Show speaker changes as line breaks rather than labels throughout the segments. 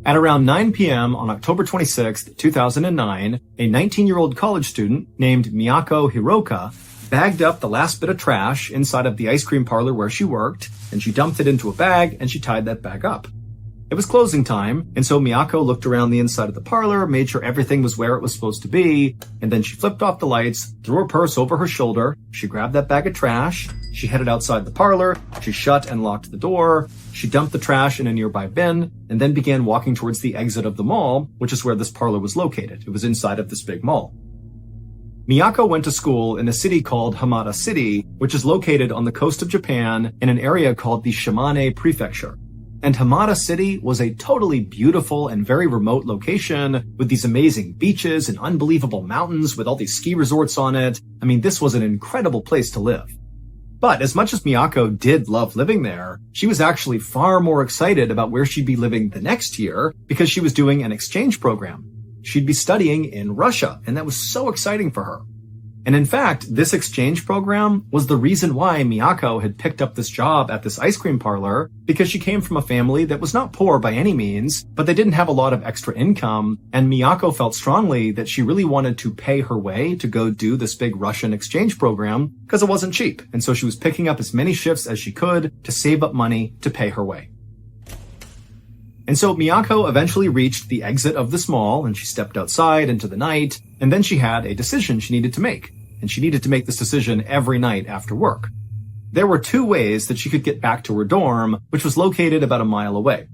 At around 9 p.m. on October 26, 2009, a 19-year-old college student named Miyako Hiroka bagged up the last bit of trash inside of the ice cream parlor where she worked, and she dumped it into a bag and she tied that bag up. It was closing time, and so Miyako looked around the inside of the parlor, made sure everything was where it was supposed to be, and then she flipped off the lights, threw her purse over her shoulder, she grabbed that bag of trash, she headed outside the parlor, she shut and locked the door, she dumped the trash in a nearby bin, and then began walking towards the exit of the mall, which is where this parlor was located. It was inside of this big mall. Miyako went to school in a city called Hamada City, which is located on the coast of Japan in an area called the Shimane Prefecture. And Hamada City was a totally beautiful and very remote location with these amazing beaches and unbelievable mountains with all these ski resorts on it. I mean, this was an incredible place to live. But as much as Miyako did love living there, she was actually far more excited about where she'd be living the next year because she was doing an exchange program. She'd be studying in Russia, and that was so exciting for her. And in fact, this exchange program was the reason why Miyako had picked up this job at this ice cream parlor, because she came from a family that was not poor by any means, but they didn't have a lot of extra income, and Miyako felt strongly that she really wanted to pay her way to go do this big Russian exchange program because it wasn't cheap, and so she was picking up as many shifts as she could to save up money to pay her way. And so Miyako eventually reached the exit of this mall, and she stepped outside into the night, and then she had a decision she needed to make. And she needed to make this decision every night after work. There were two ways that she could get back to her dorm, which was located about a mile away.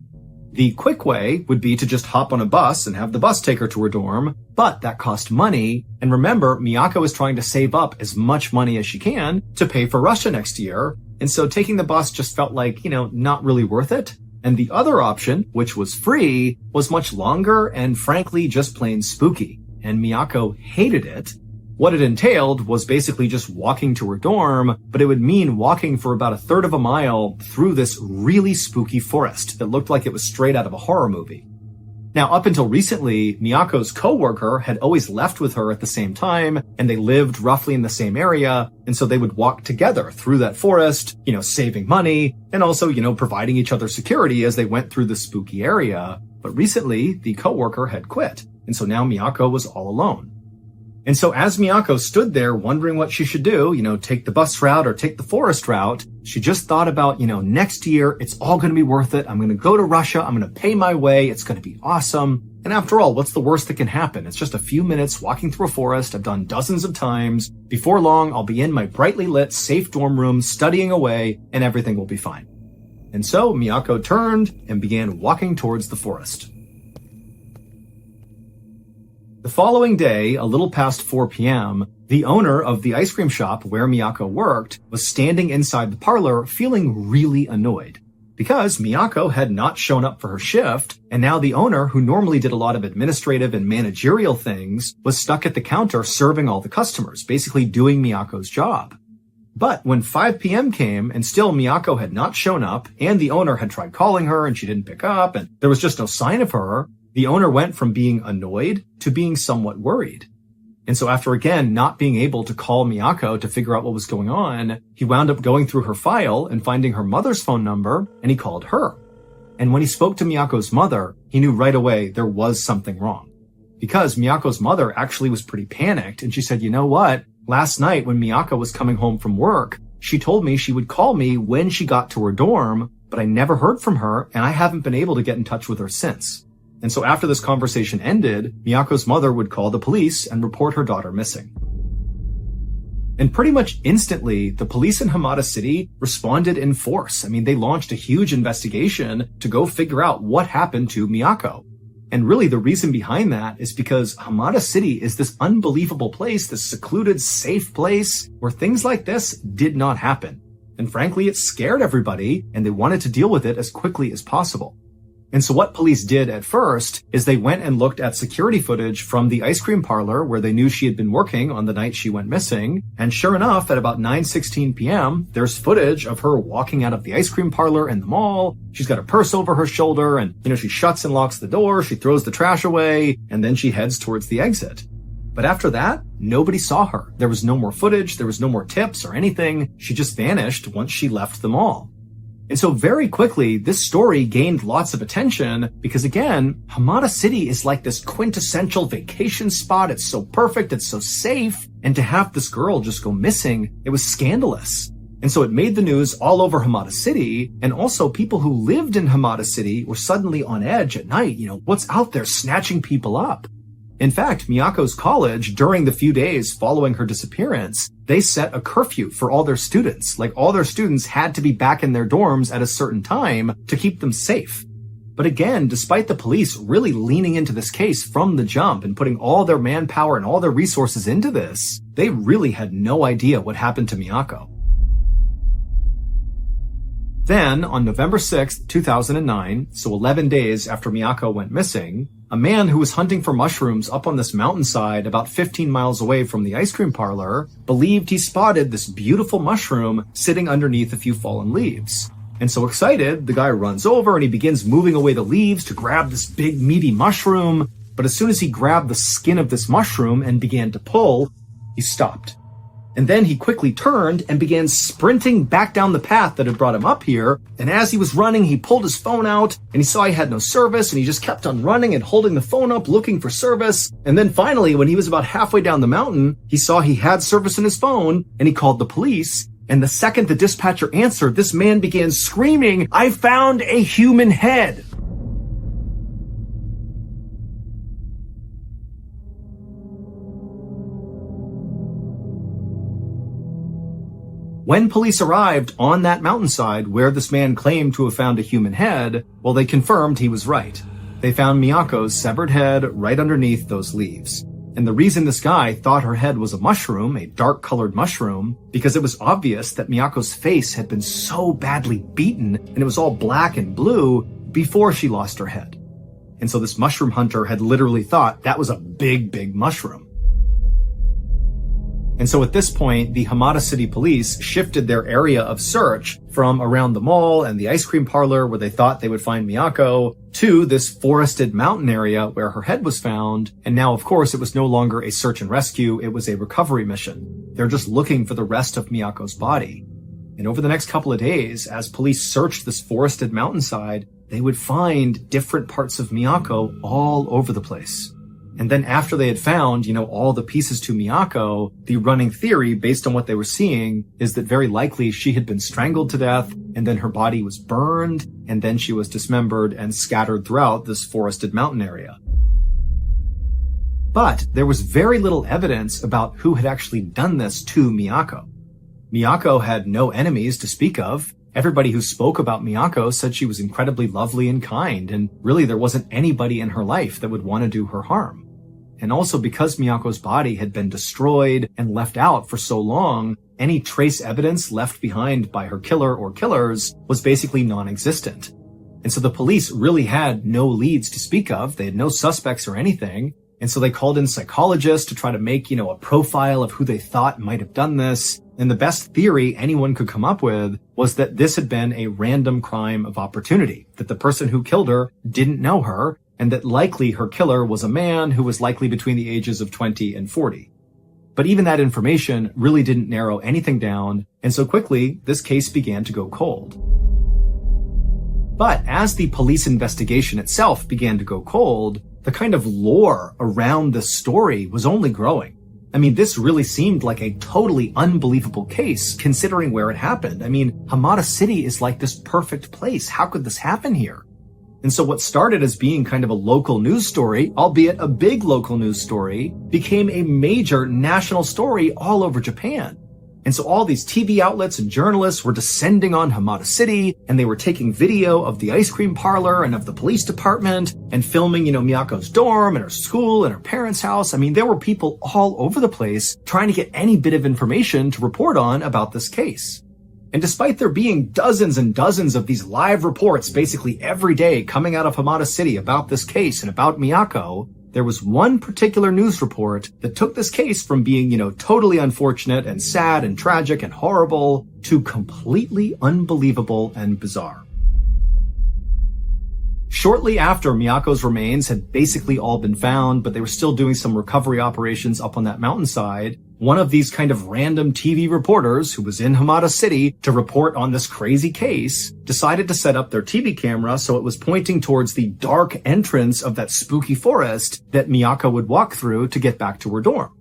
The quick way would be to just hop on a bus and have the bus take her to her dorm, but that cost money. And remember, Miyako is trying to save up as much money as she can to pay for Russia next year. And so taking the bus just felt like, not really worth it. And the other option, which was free, was much longer and frankly just plain spooky. And Miyako hated it. What it entailed was basically just walking to her dorm, but it would mean walking for about a third of a mile through this really spooky forest that looked like it was straight out of a horror movie. Now, up until recently, Miyako's coworker had always left with her at the same time, and they lived roughly in the same area, and so they would walk together through that forest, saving money, and also, providing each other security as they went through the spooky area. But recently, the coworker had quit, and so now Miyako was all alone. And so as Miyako stood there wondering what she should do, take the bus route or take the forest route, she just thought about, next year, it's all going to be worth it. I'm going to go to Russia. I'm going to pay my way. It's going to be awesome. And after all, what's the worst that can happen? It's just a few minutes walking through a forest. I've done dozens of times. Before long, I'll be in my brightly lit, safe dorm room studying away, and everything will be fine. And so Miyako turned and began walking towards the forest. The following day, a little past 4 p.m., the owner of the ice cream shop where Miyako worked was standing inside the parlor feeling really annoyed because Miyako had not shown up for her shift, and now the owner, who normally did a lot of administrative and managerial things, was stuck at the counter serving all the customers, basically doing Miyako's job. But when 5 p.m. came and still Miyako had not shown up, and the owner had tried calling her and she didn't pick up, and there was just no sign of her, the owner went from being annoyed to being somewhat worried. And so after again not being able to call Miyako to figure out what was going on, he wound up going through her file and finding her mother's phone number, and he called her. And when he spoke to Miyako's mother, he knew right away there was something wrong. Because Miyako's mother actually was pretty panicked, and she said, you know what? Last night when Miyako was coming home from work, she told me she would call me when she got to her dorm, but I never heard from her, and I haven't been able to get in touch with her since. And so after this conversation ended, Miyako's mother would call the police and report her daughter missing. And pretty much instantly, the police in Hamada City responded in force. I mean, they launched a huge investigation to go figure out what happened to Miyako. And really the reason behind that is because Hamada City is this unbelievable place, this secluded, safe place where things like this did not happen. And frankly, it scared everybody, and they wanted to deal with it as quickly as possible. And so what police did at first is they went and looked at security footage from the ice cream parlor where they knew she had been working on the night she went missing. And sure enough, at about 9:16 p.m., there's footage of her walking out of the ice cream parlor in the mall. She's got a purse over her shoulder and, she shuts and locks the door. She throws the trash away, and then she heads towards the exit. But after that, nobody saw her. There was no more footage. There was no more tips or anything. She just vanished once she left the mall. And so very quickly, this story gained lots of attention because again, Hamada City is like this quintessential vacation spot. It's so perfect. It's so safe. And to have this girl just go missing, it was scandalous. And so it made the news all over Hamada City. And also people who lived in Hamada City were suddenly on edge at night. What's out there snatching people up? In fact, Miyako's college, during the few days following her disappearance, they set a curfew for all their students. Like all their students had to be back in their dorms at a certain time to keep them safe. But again, despite the police really leaning into this case from the jump and putting all their manpower and all their resources into this, they really had no idea what happened to Miyako. Then, on November 6th, 2009, so 11 days after Miyako went missing, a man who was hunting for mushrooms up on this mountainside about 15 miles away from the ice cream parlor believed he spotted this beautiful mushroom sitting underneath a few fallen leaves. And so excited, the guy runs over and he begins moving away the leaves to grab this big meaty mushroom. But as soon as he grabbed the skin of this mushroom and began to pull, he stopped. And then he quickly turned and began sprinting back down the path that had brought him up here. And as he was running, he pulled his phone out and he saw he had no service and he just kept on running and holding the phone up looking for service. And then finally, when he was about halfway down the mountain, he saw he had service in his phone and he called the police. And the second the dispatcher answered, this man began screaming, "I found a human head!" When police arrived on that mountainside where this man claimed to have found a human head, well, they confirmed he was right. They found Miyako's severed head right underneath those leaves. And the reason this guy thought her head was a mushroom, a dark-colored mushroom, because it was obvious that Miyako's face had been so badly beaten and it was all black and blue before she lost her head. And so this mushroom hunter had literally thought that was a big, big mushroom. And so at this point, the Hamada City Police shifted their area of search from around the mall and the ice cream parlor where they thought they would find Miyako to this forested mountain area where her head was found. And now, of course, it was no longer a search and rescue. It was a recovery mission. They're just looking for the rest of Miyako's body. And over the next couple of days, as police searched this forested mountainside, they would find different parts of Miyako all over the place. And then after they had found, all the pieces to Miyako, the running theory based on what they were seeing is that very likely she had been strangled to death and then her body was burned and then she was dismembered and scattered throughout this forested mountain area. But there was very little evidence about who had actually done this to Miyako. Miyako had no enemies to speak of. Everybody who spoke about Miyako said she was incredibly lovely and kind, and really there wasn't anybody in her life that would want to do her harm. And also because Miyako's body had been destroyed and left out for so long, any trace evidence left behind by her killer or killers was basically non-existent. And so the police really had no leads to speak of. They had no suspects or anything. And so they called in psychologists to try to make, a profile of who they thought might have done this. And the best theory anyone could come up with was that this had been a random crime of opportunity, that the person who killed her didn't know her, and that likely her killer was a man who was likely between the ages of 20 and 40. But even that information really didn't narrow anything down, and so quickly, this case began to go cold. But as the police investigation itself began to go cold, the kind of lore around this story was only growing. I mean, this really seemed like a totally unbelievable case, considering where it happened. I mean, Hamada City is like this perfect place. How could this happen here? And so what started as being kind of a local news story, albeit a big local news story, became a major national story all over Japan. And so all these TV outlets and journalists were descending on Hamada City, and they were taking video of the ice cream parlor and of the police department and filming, Miyako's dorm and her school and her parents' house. I mean, there were people all over the place trying to get any bit of information to report on about this case. And despite there being dozens and dozens of these live reports basically every day coming out of Hamada City about this case and about Miyako, there was one particular news report that took this case from being, totally unfortunate and sad and tragic and horrible to completely unbelievable and bizarre. Shortly after Miyako's remains had basically all been found, but they were still doing some recovery operations up on that mountainside, one of these kind of random TV reporters who was in Hamada City to report on this crazy case decided to set up their TV camera so it was pointing towards the dark entrance of that spooky forest that Miyako would walk through to get back to her dorm.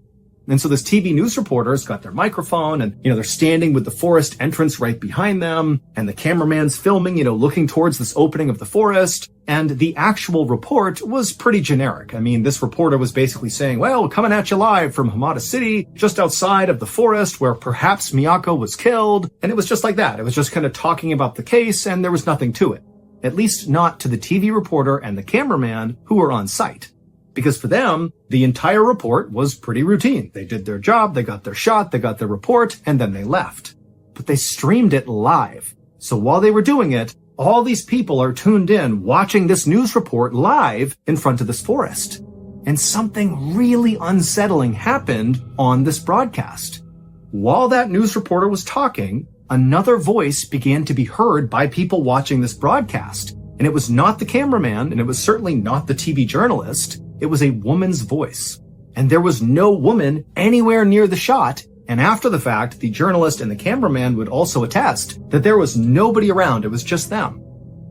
And so this TV news reporter's got their microphone and, they're standing with the forest entrance right behind them, and the cameraman's filming, looking towards this opening of the forest. And the actual report was pretty generic. This reporter was basically saying, well, coming at you live from Hamada City, just outside of the forest where perhaps Miyako was killed. And it was just like that. It was just kind of talking about the case, and there was nothing to it. At least not to the TV reporter and the cameraman who were on site. Because for them, the entire report was pretty routine. They did their job, they got their shot, they got their report, and then they left. But they streamed it live. So while they were doing it, all these people are tuned in watching this news report live in front of this forest. And something really unsettling happened on this broadcast. While that news reporter was talking, another voice began to be heard by people watching this broadcast. And it was not the cameraman, and it was certainly not the TV journalist. It was a woman's voice. And there was no woman anywhere near the shot. And after the fact, the journalist and the cameraman would also attest that there was nobody around. It was just them.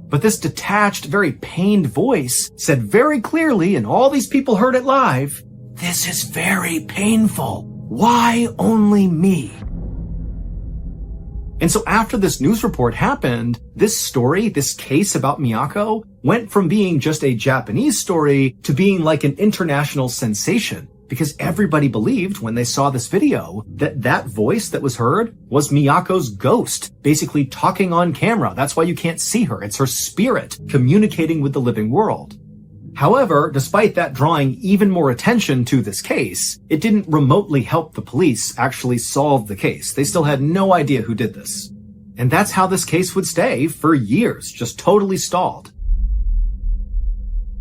But this detached, very pained voice said very clearly, and all these people heard it live, "This is very painful. Why only me?" And so after this news report happened, this story, this case about Miyako, went from being just a Japanese story to being like an international sensation. Because everybody believed when they saw this video that that voice that was heard was Miyako's ghost, basically talking on camera. That's why you can't see her. It's her spirit communicating with the living world. However, despite that drawing even more attention to this case, it didn't remotely help the police actually solve the case. They still had no idea who did this. And that's how this case would stay for years, just totally stalled.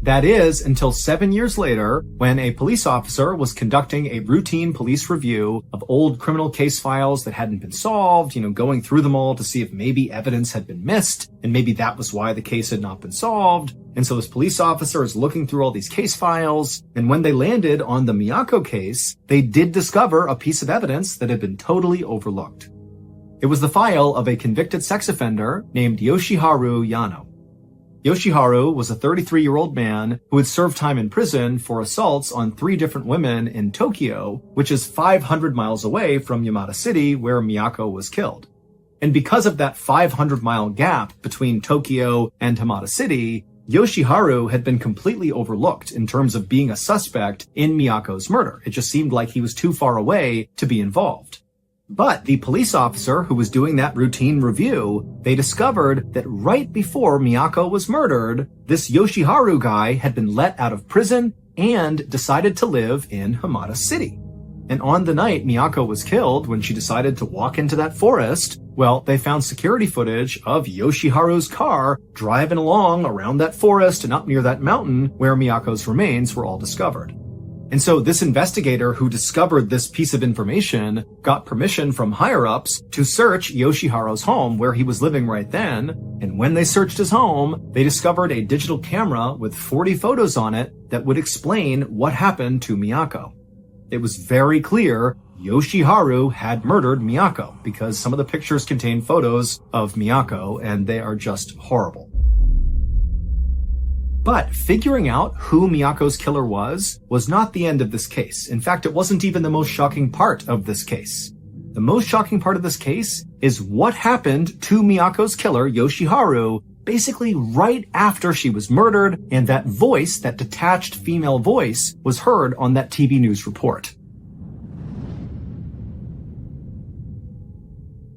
That is, until 7 years later, when a police officer was conducting a routine police review of old criminal case files that hadn't been solved, going through them all to see if maybe evidence had been missed, and maybe that was why the case had not been solved. And so this police officer is looking through all these case files, and when they landed on the Miyako case, they did discover a piece of evidence that had been totally overlooked. It was the file of a convicted sex offender named Yoshiharu Yano. Yoshiharu was a 33-year-old man who had served time in prison for assaults on 3 different women in Tokyo, which is 500 miles away from Yamada City, where Miyako was killed. And because of that 500-mile gap between Tokyo and Hamada City, Yoshiharu had been completely overlooked in terms of being a suspect in Miyako's murder. It just seemed like he was too far away to be involved. But the police officer who was doing that routine review, they discovered that right before Miyako was murdered, this Yoshiharu guy had been let out of prison and decided to live in Hamada City. And on the night Miyako was killed, when she decided to walk into that forest, well, they found security footage of Yoshiharu's car driving along around that forest and up near that mountain where Miyako's remains were all discovered. And so this investigator who discovered this piece of information got permission from higher-ups to search Yoshiharu's home where he was living right then. And when they searched his home, they discovered a digital camera with 40 photos on it that would explain what happened to Miyako. It was very clear Yoshiharu had murdered Miyako because some of the pictures contain photos of Miyako and they are just horrible. But figuring out who Miyako's killer was not the end of this case. In fact, it wasn't even the most shocking part of this case. The most shocking part of this case is what happened to Miyako's killer, Yoshiharu, basically right after she was murdered, and that voice, that detached female voice, was heard on that TV news report.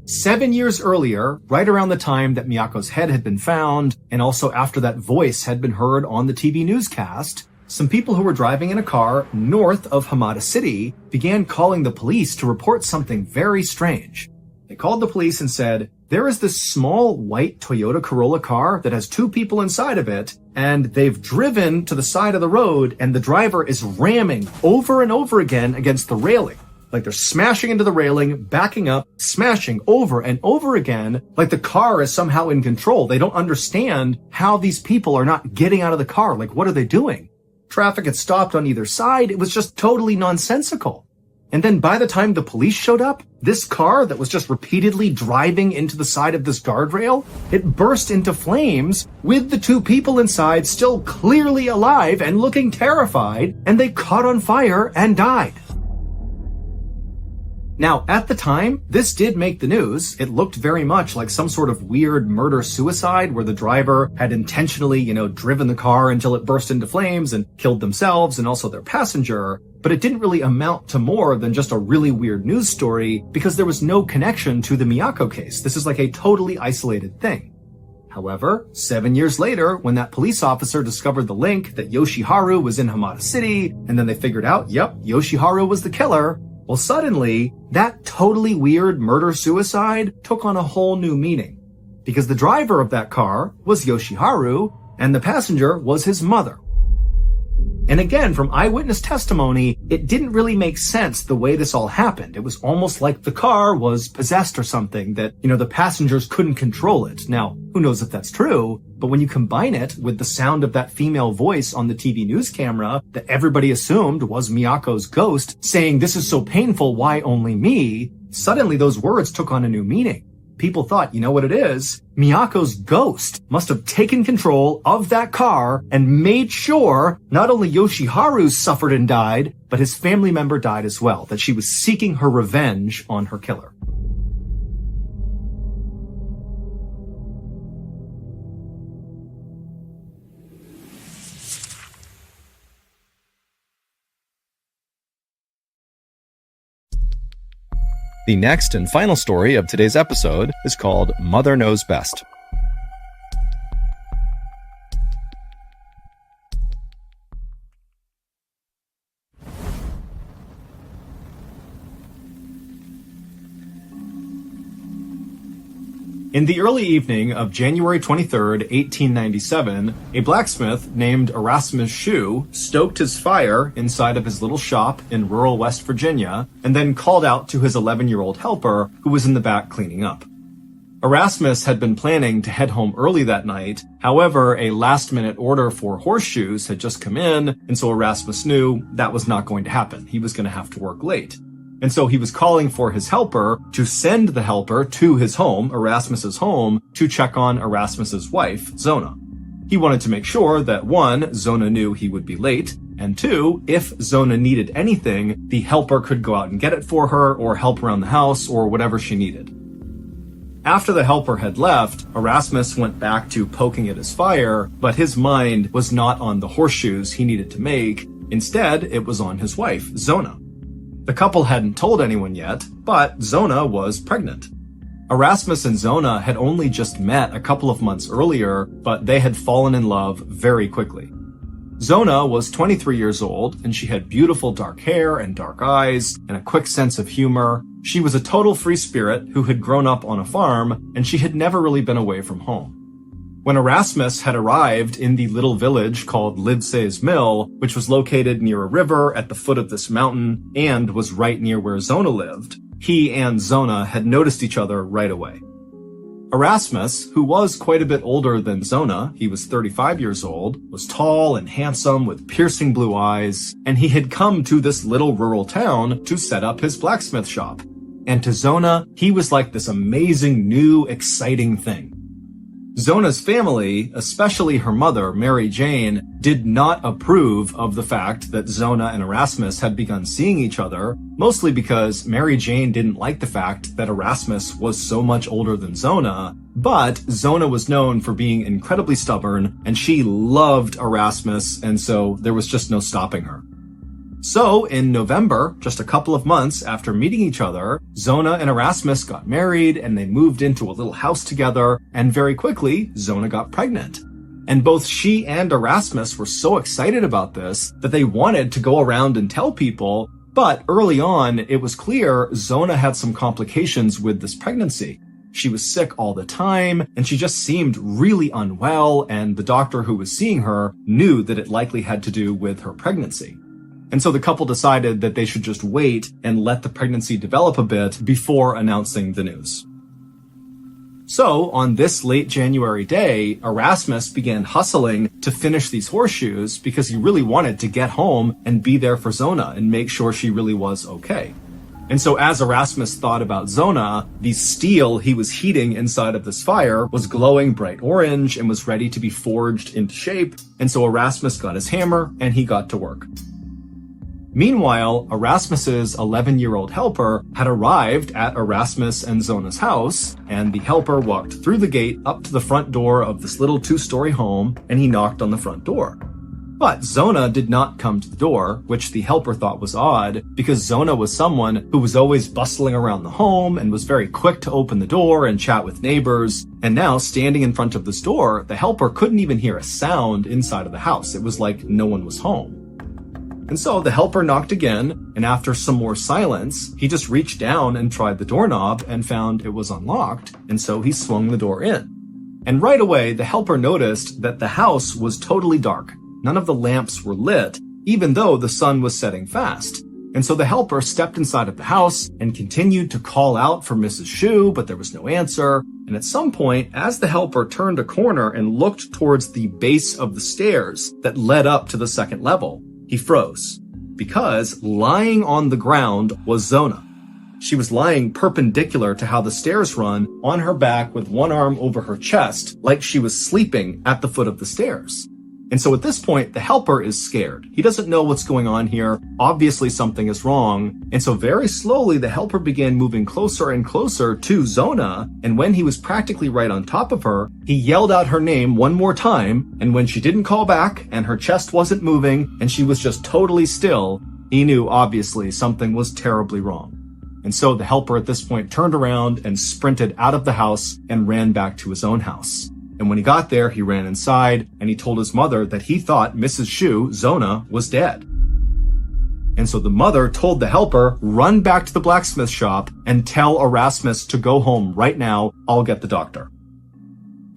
7 years earlier, right around the time that Miyako's head had been found, and also after that voice had been heard on the TV newscast, some people who were driving in a car north of Hamada City began calling the police to report something very strange. They called the police and said, there is this small white Toyota Corolla car that has 2 people inside of it, and they've driven to the side of the road, and the driver is ramming over and over again against the railing. Like they're smashing into the railing, backing up, smashing over and over again, like the car is somehow in control. They don't understand how these people are not getting out of the car. Like, what are they doing? Traffic had stopped on either side. It was just totally nonsensical. And then by the time the police showed up, this car that was just repeatedly driving into the side of this guardrail, it burst into flames with the two people inside still clearly alive and looking terrified, and they caught on fire and died. Now, at the time, this did make the news. It looked very much like some sort of weird murder-suicide where the driver had intentionally, driven the car until it burst into flames and killed themselves and also their passenger. But it didn't really amount to more than just a really weird news story because there was no connection to the Miyako case. This is like a totally isolated thing. However, 7 years later, when that police officer discovered the link that Yoshiharu was in Hamada City, and then they figured out, yep, Yoshiharu was the killer, well, suddenly, that totally weird murder-suicide took on a whole new meaning. Because the driver of that car was Yoshiharu, and the passenger was his mother. And again, from eyewitness testimony, it didn't really make sense the way this all happened. It was almost like the car was possessed or something, that, the passengers couldn't control it. Now, who knows if that's true, but when you combine it with the sound of that female voice on the TV news camera that everybody assumed was Miyako's ghost saying, "This is so painful, why only me?" suddenly those words took on a new meaning. People thought, you know what it is? Miyako's ghost must have taken control of that car and made sure not only Yoshiharu suffered and died, but his family member died as well, that she was seeking her revenge on her killer. The next and final story of today's episode is called Mother Knows Best. In the early evening of January 23rd, 1897, a blacksmith named Erasmus Shue stoked his fire inside of his little shop in rural West Virginia and then called out to his 11-year-old helper who was in the back cleaning up. Erasmus had been planning to head home early that night. However, a last-minute order for horseshoes had just come in, and so Erasmus knew that was not going to happen. He was going to have to work late. And so he was calling for his helper to send the helper to his home, Erasmus's home, to check on Erasmus's wife, Zona. He wanted to make sure that 1, Zona knew he would be late, and 2, if Zona needed anything, the helper could go out and get it for her or help around the house or whatever she needed. After the helper had left, Erasmus went back to poking at his fire, but his mind was not on the horseshoes he needed to make. Instead, it was on his wife, Zona. The couple hadn't told anyone yet, but Zona was pregnant. Erasmus and Zona had only just met a couple of months earlier, but they had fallen in love very quickly. Zona was 23 years old, and she had beautiful dark hair and dark eyes and a quick sense of humor. She was a total free spirit who had grown up on a farm, and she had never really been away from home. When Erasmus had arrived in the little village called Livesey's Mill, which was located near a river at the foot of this mountain and was right near where Zona lived, he and Zona had noticed each other right away. Erasmus, who was quite a bit older than Zona, he was 35 years old, was tall and handsome with piercing blue eyes, and he had come to this little rural town to set up his blacksmith shop. And to Zona, he was like this amazing, new, exciting thing. Zona's family, especially her mother, Mary Jane, did not approve of the fact that Zona and Erasmus had begun seeing each other, mostly because Mary Jane didn't like the fact that Erasmus was so much older than Zona, but Zona was known for being incredibly stubborn, and she loved Erasmus, and so there was just no stopping her. So, in November, just a couple of months after meeting each other, Zona and Erasmus got married and they moved into a little house together, and very quickly, Zona got pregnant. And both she and Erasmus were so excited about this that they wanted to go around and tell people, but early on, it was clear Zona had some complications with this pregnancy. She was sick all the time, and she just seemed really unwell, and the doctor who was seeing her knew that it likely had to do with her pregnancy. And so the couple decided that they should just wait and let the pregnancy develop a bit before announcing the news. So, on this late January day, Erasmus began hustling to finish these horseshoes because he really wanted to get home and be there for Zona and make sure she really was okay. And so as Erasmus thought about Zona, the steel he was heating inside of this fire was glowing bright orange and was ready to be forged into shape. And so Erasmus got his hammer and he got to work. Meanwhile, Erasmus's 11-year-old helper had arrived at Erasmus and Zona's house, and the helper walked through the gate up to the front door of this little 2-story home, and he knocked on the front door. But Zona did not come to the door, which the helper thought was odd, because Zona was someone who was always bustling around the home and was very quick to open the door and chat with neighbors. And now, standing in front of this door, the helper couldn't even hear a sound inside of the house. It was like no one was home. And so the helper knocked again, and after some more silence, he just reached down and tried the doorknob and found it was unlocked, and so he swung the door in. And right away, the helper noticed that the house was totally dark. None of the lamps were lit, even though the sun was setting fast. And so the helper stepped inside of the house and continued to call out for Mrs. Shu, but there was no answer. And at some point, as the helper turned a corner and looked towards the base of the stairs that led up to the second level, he froze, because lying on the ground was Zona. She was lying perpendicular to how the stairs run, on her back with one arm over her chest, like she was sleeping at the foot of the stairs. And so at this point, the helper is scared. He doesn't know what's going on here. Obviously something is wrong. And so very slowly, the helper began moving closer and closer to Zona. And when he was practically right on top of her, he yelled out her name one more time. And when she didn't call back and her chest wasn't moving and she was just totally still, he knew obviously something was terribly wrong. And so the helper at this point turned around and sprinted out of the house and ran back to his own house. And when he got there, he ran inside and he told his mother that he thought Mrs. Shu, Zona, was dead. And so the mother told the helper, run back to the blacksmith shop and tell Erasmus to go home right now. I'll get the doctor.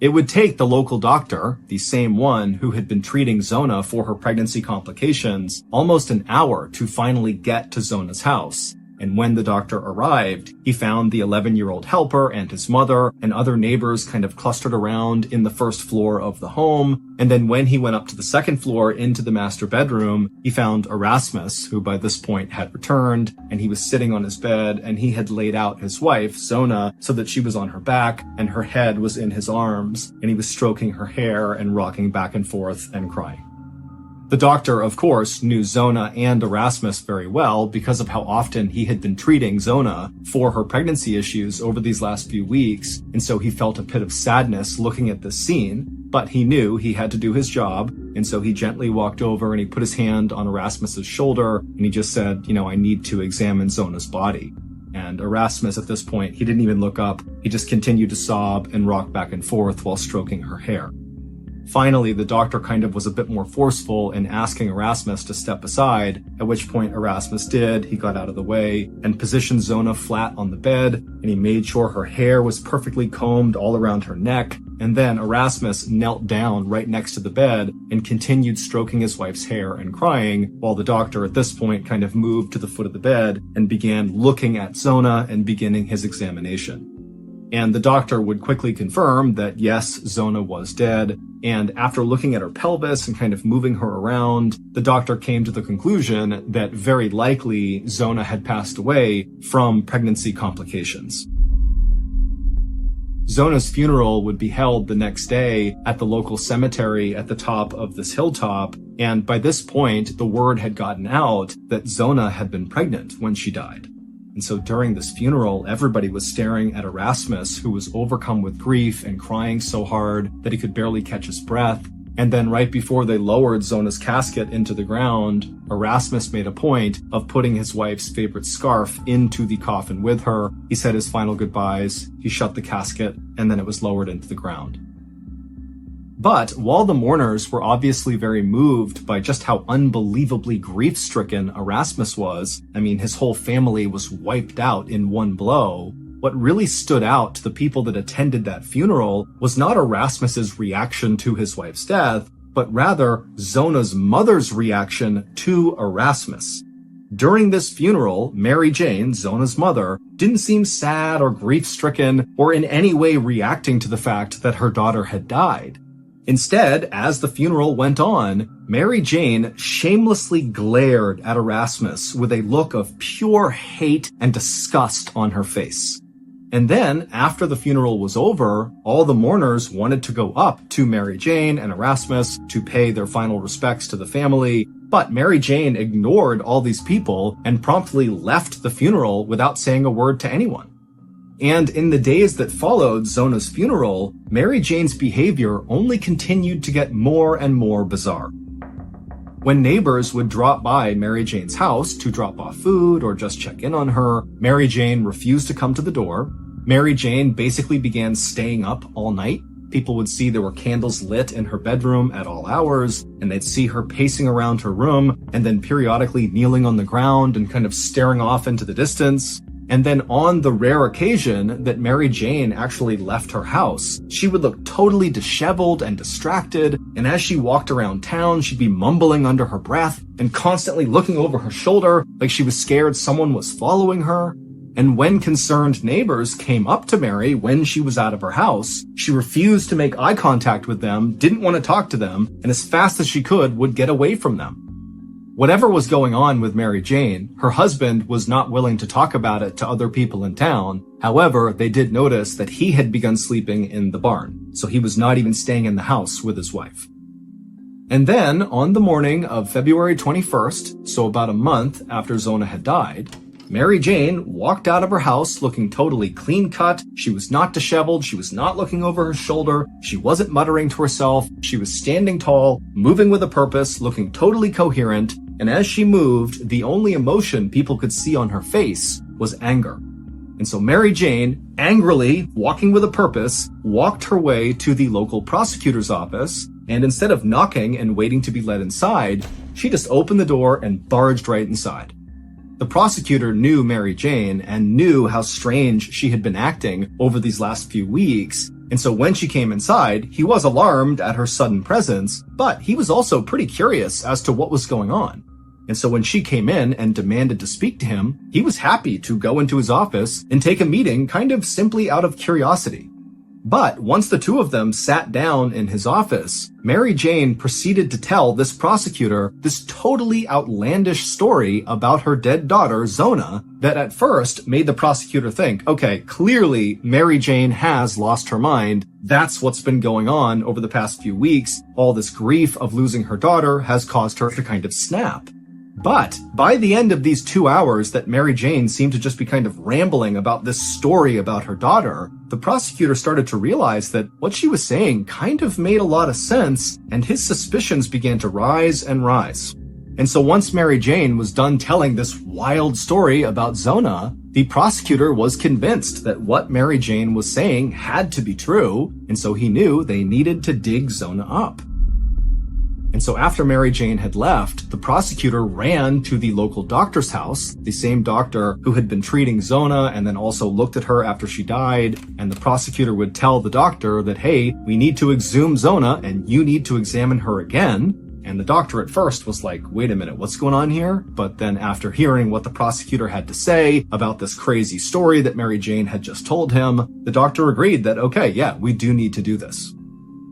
It would take the local doctor, the same one who had been treating Zona for her pregnancy complications, almost an hour to finally get to Zona's house. And when the doctor arrived, he found the 11-year-old helper and his mother and other neighbors kind of clustered around in the first floor of the home. And then when he went up to the second floor into the master bedroom, he found Erasmus, who by this point had returned, and he was sitting on his bed, and he had laid out his wife, Zona, so that she was on her back and her head was in his arms, and he was stroking her hair and rocking back and forth and crying. The doctor, of course, knew Zona and Erasmus very well because of how often he had been treating Zona for her pregnancy issues over these last few weeks, and so he felt a pit of sadness looking at this scene, but he knew he had to do his job, and so he gently walked over and he put his hand on Erasmus's shoulder, and he just said, I need to examine Zona's body. And Erasmus, at this point, he didn't even look up. He just continued to sob and rock back and forth while stroking her hair. Finally, the doctor kind of was a bit more forceful in asking Erasmus to step aside, at which point Erasmus did. He got out of the way and positioned Zona flat on the bed, and he made sure her hair was perfectly combed all around her neck. And then Erasmus knelt down right next to the bed and continued stroking his wife's hair and crying, while the doctor at this point kind of moved to the foot of the bed and began looking at Zona and beginning his examination. And the doctor would quickly confirm that yes, Zona was dead. And after looking at her pelvis and kind of moving her around, the doctor came to the conclusion that very likely Zona had passed away from pregnancy complications. Zona's funeral would be held the next day at the local cemetery at the top of this hilltop. And by this point, the word had gotten out that Zona had been pregnant when she died. And so during this funeral, everybody was staring at Erasmus, who was overcome with grief and crying so hard that he could barely catch his breath. And then right before they lowered Zona's casket into the ground, Erasmus made a point of putting his wife's favorite scarf into the coffin with her. He said his final goodbyes, he shut the casket, and then it was lowered into the ground. But while the mourners were obviously very moved by just how unbelievably grief-stricken Erasmus was, his whole family was wiped out in one blow, what really stood out to the people that attended that funeral was not Erasmus's reaction to his wife's death, but rather Zona's mother's reaction to Erasmus. During this funeral, Mary Jane, Zona's mother, didn't seem sad or grief-stricken or in any way reacting to the fact that her daughter had died. Instead, as the funeral went on, Mary Jane shamelessly glared at Erasmus with a look of pure hate and disgust on her face. And then, after the funeral was over, all the mourners wanted to go up to Mary Jane and Erasmus to pay their final respects to the family, but Mary Jane ignored all these people and promptly left the funeral without saying a word to anyone. And in the days that followed Zona's funeral, Mary Jane's behavior only continued to get more and more bizarre. When neighbors would drop by Mary Jane's house to drop off food or just check in on her, Mary Jane refused to come to the door. Mary Jane basically began staying up all night. People would see there were candles lit in her bedroom at all hours, and they'd see her pacing around her room and then periodically kneeling on the ground and kind of staring off into the distance. And then on the rare occasion that Mary Jane actually left her house, she would look totally disheveled and distracted, and as she walked around town, she'd be mumbling under her breath and constantly looking over her shoulder like she was scared someone was following her. And when concerned neighbors came up to Mary when she was out of her house, she refused to make eye contact with them, didn't want to talk to them, and as fast as she could would get away from them. Whatever was going on with Mary Jane, her husband was not willing to talk about it to other people in town. However, they did notice that he had begun sleeping in the barn, so he was not even staying in the house with his wife. And then, on the morning of February 21st, so about a month after Zona had died, Mary Jane walked out of her house looking totally clean-cut. She was not disheveled. She was not looking over her shoulder. She wasn't muttering to herself. She was standing tall, moving with a purpose, looking totally coherent. And as she moved, the only emotion people could see on her face was anger. And so Mary Jane, angrily, walking with a purpose, walked her way to the local prosecutor's office. And instead of knocking and waiting to be let inside, she just opened the door and barged right inside. The prosecutor knew Mary Jane and knew how strange she had been acting over these last few weeks. And so when she came inside, he was alarmed at her sudden presence, but he was also pretty curious as to what was going on. And so when she came in and demanded to speak to him, he was happy to go into his office and take a meeting kind of simply out of curiosity. But once the two of them sat down in his office, Mary Jane proceeded to tell this prosecutor this totally outlandish story about her dead daughter, Zona, that at first made the prosecutor think, okay, clearly Mary Jane has lost her mind. That's what's been going on over the past few weeks. All this grief of losing her daughter has caused her to kind of snap. But by the end of these 2 hours that Mary Jane seemed to just be kind of rambling about this story about her daughter, the prosecutor started to realize that what she was saying kind of made a lot of sense, and his suspicions began to rise and rise. And so once Mary Jane was done telling this wild story about Zona, the prosecutor was convinced that what Mary Jane was saying had to be true, and so he knew they needed to dig Zona up. And so after Mary Jane had left, the prosecutor ran to the local doctor's house, the same doctor who had been treating Zona and then also looked at her after she died. And the prosecutor would tell the doctor that, hey, we need to exhume Zona and you need to examine her again. And the doctor at first was like, wait a minute, what's going on here? But then after hearing what the prosecutor had to say about this crazy story that Mary Jane had just told him, the doctor agreed that, okay, yeah, we do need to do this.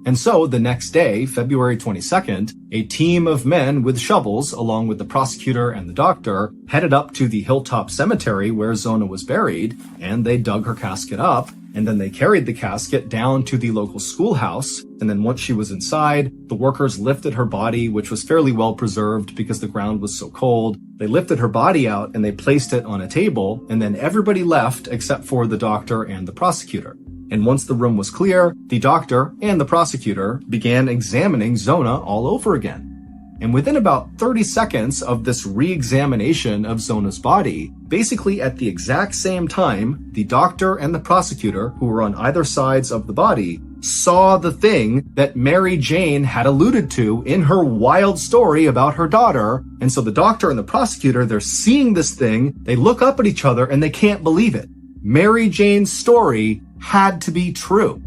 And so the next day, February 22nd, a team of men with shovels, along with the prosecutor and the doctor, headed up to the hilltop cemetery where Zona was buried, and they dug her casket up, and then they carried the casket down to the local schoolhouse, and then once she was inside, the workers lifted her body, which was fairly well preserved because the ground was so cold. They lifted her body out and they placed it on a table, and then everybody left except for the doctor and the prosecutor. And once the room was clear, the doctor and the prosecutor began examining Zona all over again. And within about 30 seconds of this re-examination of Zona's body, basically at the exact same time, the doctor and the prosecutor, who were on either sides of the body, saw the thing that Mary Jane had alluded to in her wild story about her daughter. And so the doctor and the prosecutor, they're seeing this thing, they look up at each other and they can't believe it. Mary Jane's story had to be true.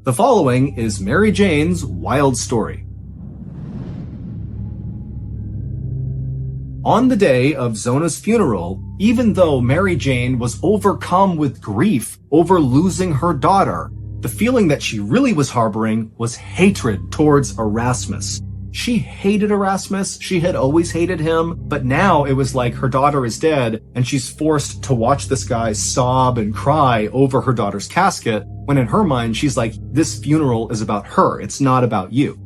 The following is Mary Jane's wild story. On the day of Zona's funeral, even though Mary Jane was overcome with grief over losing her daughter, the feeling that she really was harboring was hatred towards Erasmus. She hated Erasmus, she had always hated him, but now it was like her daughter is dead and she's forced to watch this guy sob and cry over her daughter's casket, when in her mind she's like, this funeral is about her, it's not about you.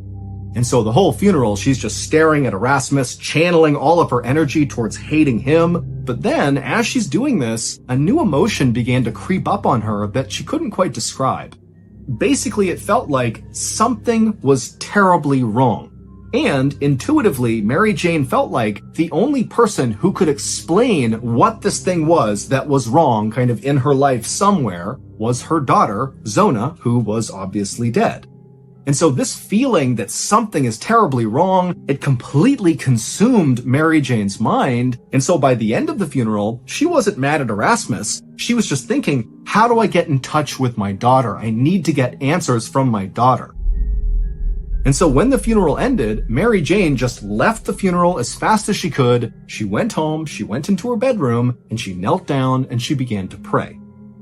And so the whole funeral, she's just staring at Erasmus, channeling all of her energy towards hating him. But then, as she's doing this, a new emotion began to creep up on her that she couldn't quite describe. Basically, it felt like something was terribly wrong. And intuitively, Mary Jane felt like the only person who could explain what this thing was that was wrong kind of in her life somewhere was her daughter, Zona, who was obviously dead. And so this feeling that something is terribly wrong, it completely consumed Mary Jane's mind. And so by the end of the funeral, she wasn't mad at Erasmus. She was just thinking, how do I get in touch with my daughter? I need to get answers from my daughter. And so when the funeral ended, Mary Jane just left the funeral as fast as she could. She went home, she went into her bedroom, and she knelt down and she began to pray.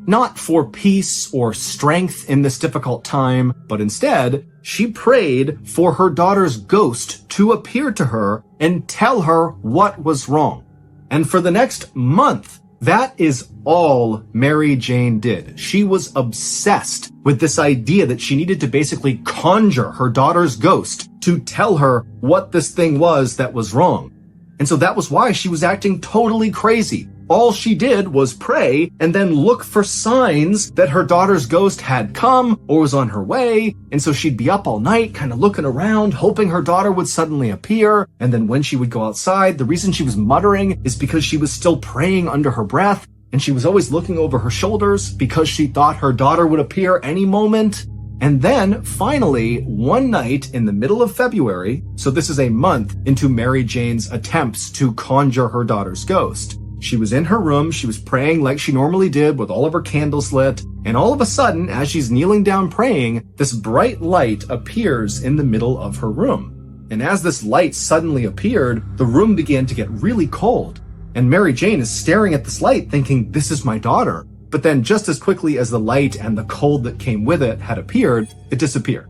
Not for peace or strength in this difficult time, but instead, she prayed for her daughter's ghost to appear to her and tell her what was wrong. And for the next month, that is all Mary Jane did. She was obsessed with this idea that she needed to basically conjure her daughter's ghost to tell her what this thing was that was wrong. And so that was why she was acting totally crazy. All she did was pray and then look for signs that her daughter's ghost had come or was on her way. And so she'd be up all night, kind of looking around, hoping her daughter would suddenly appear. And then when she would go outside, the reason she was muttering is because she was still praying under her breath. And she was always looking over her shoulders because she thought her daughter would appear any moment. And then, finally, one night in the middle of February, so this is a month into Mary Jane's attempts to conjure her daughter's ghost, she was in her room, she was praying like she normally did with all of her candles lit, and all of a sudden, as she's kneeling down praying, this bright light appears in the middle of her room. And as this light suddenly appeared, the room began to get really cold. And Mary Jane is staring at this light thinking, this is my daughter. But then just as quickly as the light and the cold that came with it had appeared, it disappeared.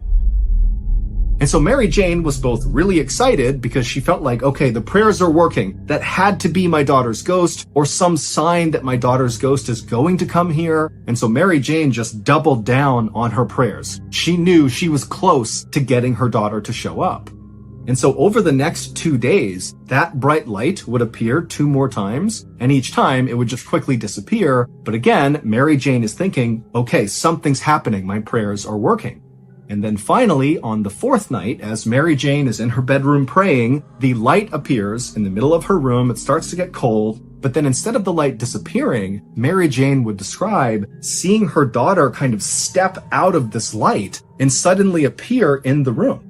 And so Mary Jane was both really excited because she felt like, okay, the prayers are working. That had to be my daughter's ghost or some sign that my daughter's ghost is going to come here. And so Mary Jane just doubled down on her prayers. She knew she was close to getting her daughter to show up. And so over the next 2 days, that bright light would appear 2 more times, and each time it would just quickly disappear. But again, Mary Jane is thinking, okay, something's happening. My prayers are working. And then finally, on the 4th night, as Mary Jane is in her bedroom praying, the light appears in the middle of her room. It starts to get cold. But then instead of the light disappearing, Mary Jane would describe seeing her daughter kind of step out of this light and suddenly appear in the room.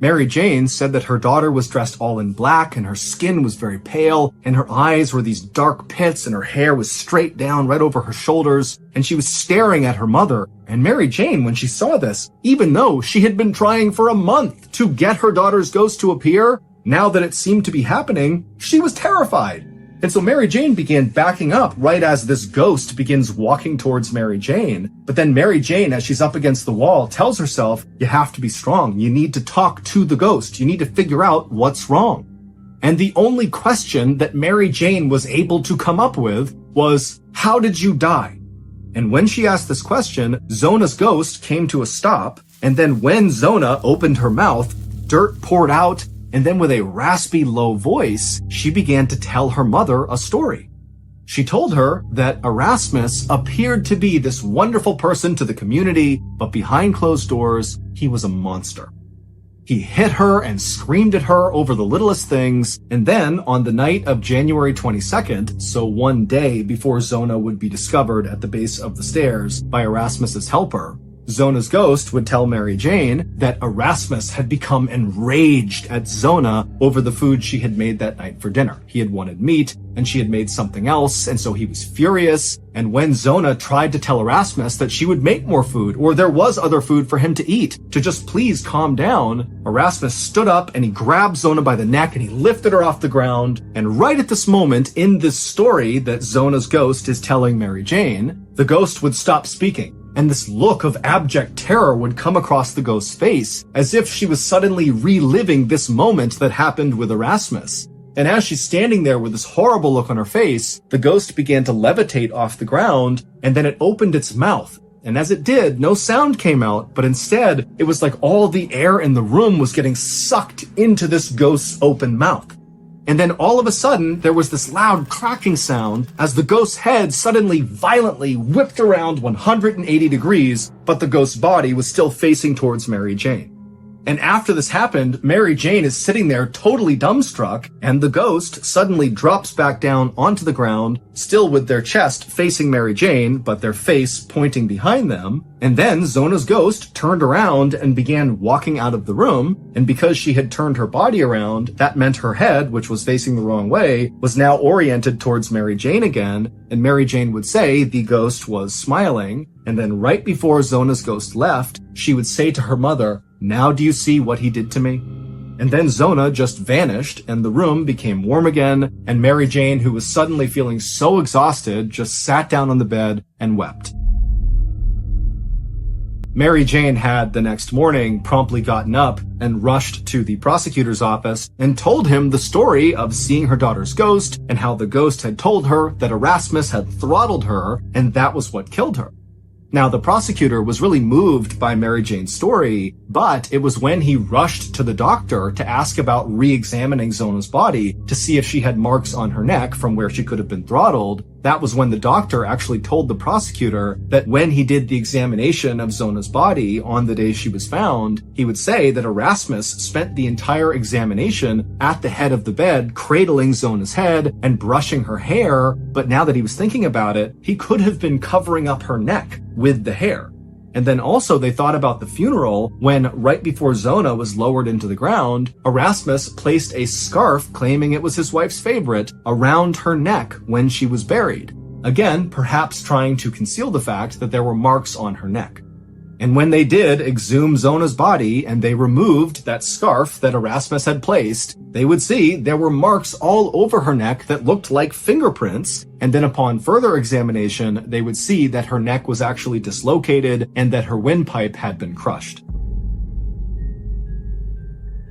Mary Jane said that her daughter was dressed all in black and her skin was very pale and her eyes were these dark pits and her hair was straight down right over her shoulders and she was staring at her mother. And Mary Jane, when she saw this, even though she had been trying for a month to get her daughter's ghost to appear, now that it seemed to be happening, she was terrified. And so Mary Jane began backing up right as this ghost begins walking towards Mary Jane. But then Mary Jane, as she's up against the wall, tells herself, you have to be strong. You need to talk to the ghost. You need to figure out what's wrong. And the only question that Mary Jane was able to come up with was, how did you die? And when she asked this question, Zona's ghost came to a stop. And then when Zona opened her mouth, dirt poured out. And then with a raspy, low voice, she began to tell her mother a story. She told her that Erasmus appeared to be this wonderful person to the community, but behind closed doors, he was a monster. He hit her and screamed at her over the littlest things, and then on the night of January 22nd, so one day before Zona would be discovered at the base of the stairs by Erasmus's helper, Zona's ghost would tell Mary Jane that Erasmus had become enraged at Zona over the food she had made that night for dinner. He had wanted meat, and she had made something else, and so he was furious. And when Zona tried to tell Erasmus that she would make more food, or there was other food for him to eat, to just please calm down, Erasmus stood up and he grabbed Zona by the neck and he lifted her off the ground. And right at this moment in this story that Zona's ghost is telling Mary Jane, the ghost would stop speaking. And this look of abject terror would come across the ghost's face, as if she was suddenly reliving this moment that happened with Erasmus. And as she's standing there with this horrible look on her face, the ghost began to levitate off the ground, and then it opened its mouth. And as it did, no sound came out, but instead, it was like all the air in the room was getting sucked into this ghost's open mouth. And then all of a sudden, there was this loud cracking sound as the ghost's head suddenly violently whipped around 180 degrees, but the ghost's body was still facing towards Mary Jane. And after this happened, Mary Jane is sitting there totally dumbstruck, and the ghost suddenly drops back down onto the ground, still with their chest facing Mary Jane, but their face pointing behind them. And then Zona's ghost turned around and began walking out of the room, and because she had turned her body around, that meant her head, which was facing the wrong way, was now oriented towards Mary Jane again, and Mary Jane would say the ghost was smiling. And then right before Zona's ghost left, she would say to her mother, "Now do you see what he did to me?" And then Zona just vanished, and the room became warm again, and Mary Jane, who was suddenly feeling so exhausted, just sat down on the bed and wept. Mary Jane had, the next morning, promptly gotten up and rushed to the prosecutor's office and told him the story of seeing her daughter's ghost and how the ghost had told her that Erasmus had throttled her, and that was what killed her. Now, the prosecutor was really moved by Mary Jane's story, but it was when he rushed to the doctor to ask about re-examining Zona's body to see if she had marks on her neck from where she could have been throttled. That was when the doctor actually told the prosecutor that when he did the examination of Zona's body on the day she was found, he would say that Erasmus spent the entire examination at the head of the bed, cradling Zona's head and brushing her hair, but now that he was thinking about it, he could have been covering up her neck with the hair. And then also they thought about the funeral when, right before Zona was lowered into the ground, Erasmus placed a scarf claiming it was his wife's favorite around her neck when she was buried. Again, perhaps trying to conceal the fact that there were marks on her neck. And when they did exhume Zona's body and they removed that scarf that Erasmus had placed, they would see there were marks all over her neck that looked like fingerprints. And then upon further examination, they would see that her neck was actually dislocated and that her windpipe had been crushed.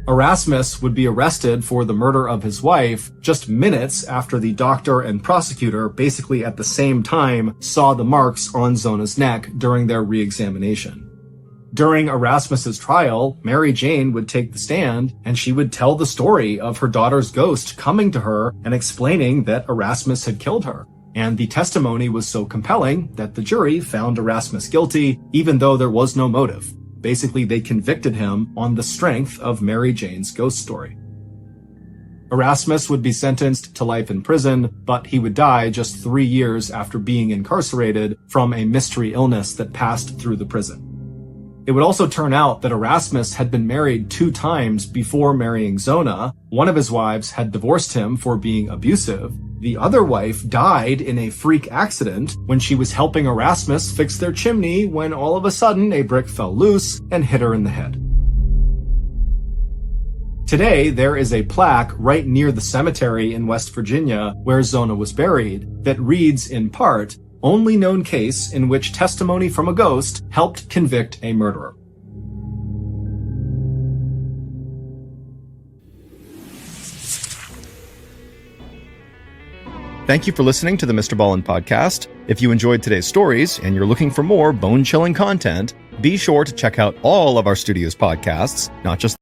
Erasmus would be arrested for the murder of his wife just minutes after the doctor and prosecutor, basically at the same time, saw the marks on Zona's neck during their re-examination. During Erasmus's trial, Mary Jane would take the stand and she would tell the story of her daughter's ghost coming to her and explaining that Erasmus had killed her. And the testimony was so compelling that the jury found Erasmus guilty, even though there was no motive. Basically, they convicted him on the strength of Mary Jane's ghost story. Erasmus would be sentenced to life in prison, but he would die just 3 years after being incarcerated from a mystery illness that passed through the prison. It would also turn out that Erasmus had been married 2 times before marrying Zona. One of his wives had divorced him for being abusive. The other wife died in a freak accident when she was helping Erasmus fix their chimney when all of a sudden a brick fell loose and hit her in the head. Today, there is a plaque right near the cemetery in West Virginia where Zona was buried that reads in part, "Only known case in which testimony from a ghost helped convict a murderer." Thank you for listening to the MrBallen podcast. If you enjoyed today's stories and you're looking for more bone-chilling content, be sure to check out all of our studio's podcasts, not just